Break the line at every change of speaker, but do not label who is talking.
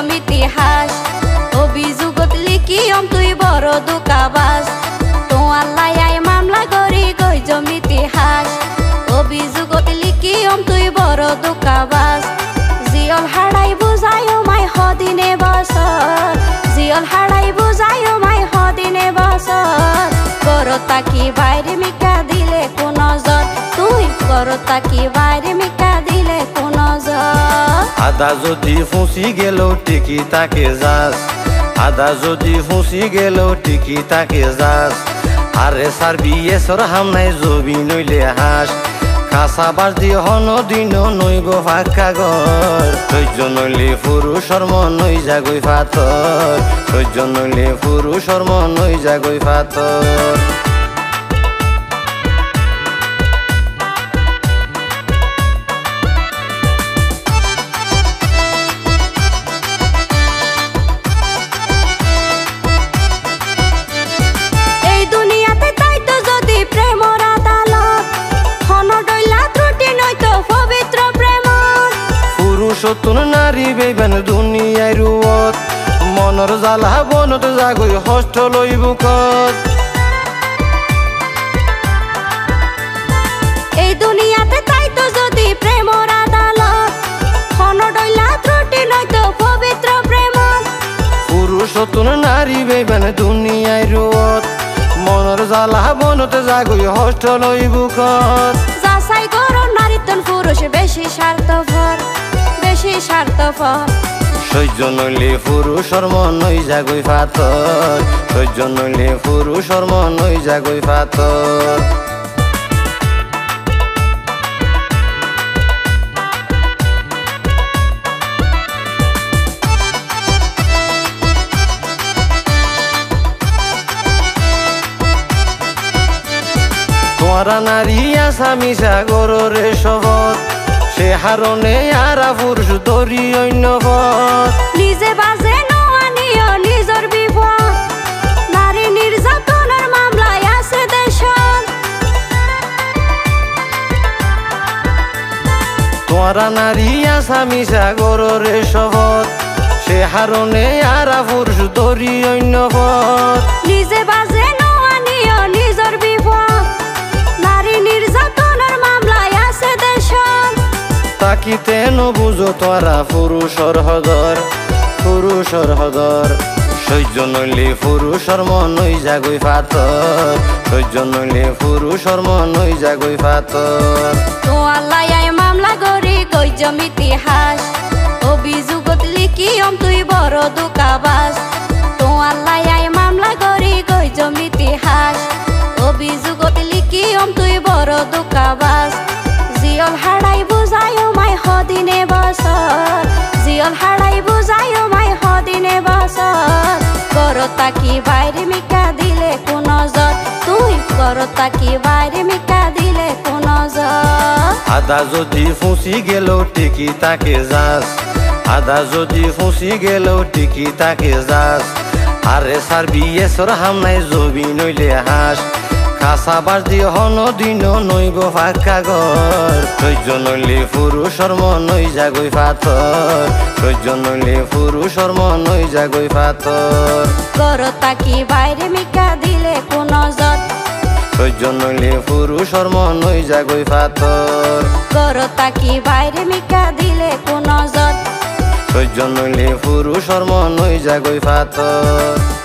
গইজম ইতিহাস অভিযোগত লিখিয়ম তুই বড় দুকাবাস তোমার লাইয়াই মামলা করি গইজম ইতিহাস অভিযোগত লিখিয়ম তুই বড় দুকাবাস জিয়ল হারাই বুঝায়ো মাই হদিনে বছর জিয়ল হারাই বুঝায়ো মাই হদিনে বছর করতা কি বাইরে মিকা দিলে কোন নজর তুই করতা কি বাইরে মিকা দিলে কোন নজর
আদা যদি ফুসি গেল টিকি তাকে যাস আদা যদি ফুসি গেল টিকি তাকে যাস আরে সার বিয়ে সর হামনাই জবি নইলে হাস কাঁচা বাস দিয়ে হন দিন নইব ফাঁকা ঘর সহ্য নইলে পুরুষর মন নই জাগই ফাতর সহ্য নইলে পুরুষর মন নই জাগই ফাতর সতুন নারী বেবেন দুনিয়ায় রুয়ত মনর জ্বালা বনত জাগই হষ্ট লই বুকত
এই দুনিয়াতে তাই তো যদি প্রেমর আদালত হন ডইলা ত্রুটি নয়তো পবিত্র প্রেম
পুরুষ সতুন নারী বেবেন দুনিয়ায় রুয়ত মনর জ্বালা বনত জাগই হষ্ট লই বুকত
যাচাই করো নারীতন পুরুষ বেশি স্বার্থপর স্বার্থপর
সহ্য নইলে পুরুষর মন নই জাগই ফাতর সহ্য নইলে পুরুষর মন নই জাগই ফাতর তোরা নারী আসামি সাগরের শপথ সে হারণে আরা পুরুষ ধরি অন্য পথ
নিজে বাজে নোয়ানিও নিজর বিপদ নারী নির্যাতনের মামলায় আছে দেশত
তোরা নারী আসামি সাগরের শপথ সে হারণে আরা পুরুষ ধরি অন্য পথ
নিজে বাজে নোয়ানিও নিজর বিপদ নারী নির্যাতনের মামলায় আছে দেশত
তাকিতে নবুঝো তোরা পুরুষর হদর সহ্য নইলে পুরুষর মন নই জাগই ফাতর সহ্য নইলে পুরুষর মন নই জাগই ফাতর
তোমার লাইয়াই মামলা করি গইজম ইতিহাস অভিযোগত লিখিয়ম তুই বড় দুকাবাস তোমার লাইয়াই মামলা করি গইজম ইতিহাস অভিযোগত লিখিয়ম তুই বড় দুকাবাস জিয়ল হারাই বুঝায়ো মাই হদিনে বছর জিয়ল হারাই বুঝায়ো মাই হদিনে বছর করতা কি বাইরে মিকা দিলে কোন নজর তুই করতা কি বাইরে মিকা দিলে কোন নজর
আদা যদি ফুসি গেল টিকি তাকে যাস আদা যদি ফুসি গেল টিকি তাকে যাস আরে সার বিয়ে সর হামনাই জবি নইলে হাস কাঁচা বাস দিয়ে হন দিন নইব ফাঁকা ঘর সহ্য নইলে পুরুষর মন নই জাগই ফাতর সহ্য নইলে পুরুষর মন নই জাগই ফাতর
করতা কি বাইরে মিকা দিলে কোন নজর
সহ্য নইলে পুরুষর মন নই জাগই ফাতর
করতা কি বাইরে মিকা দিলে কোন নজর
সহ্য নইলে পুরুষর মন নই জাগই ফাতর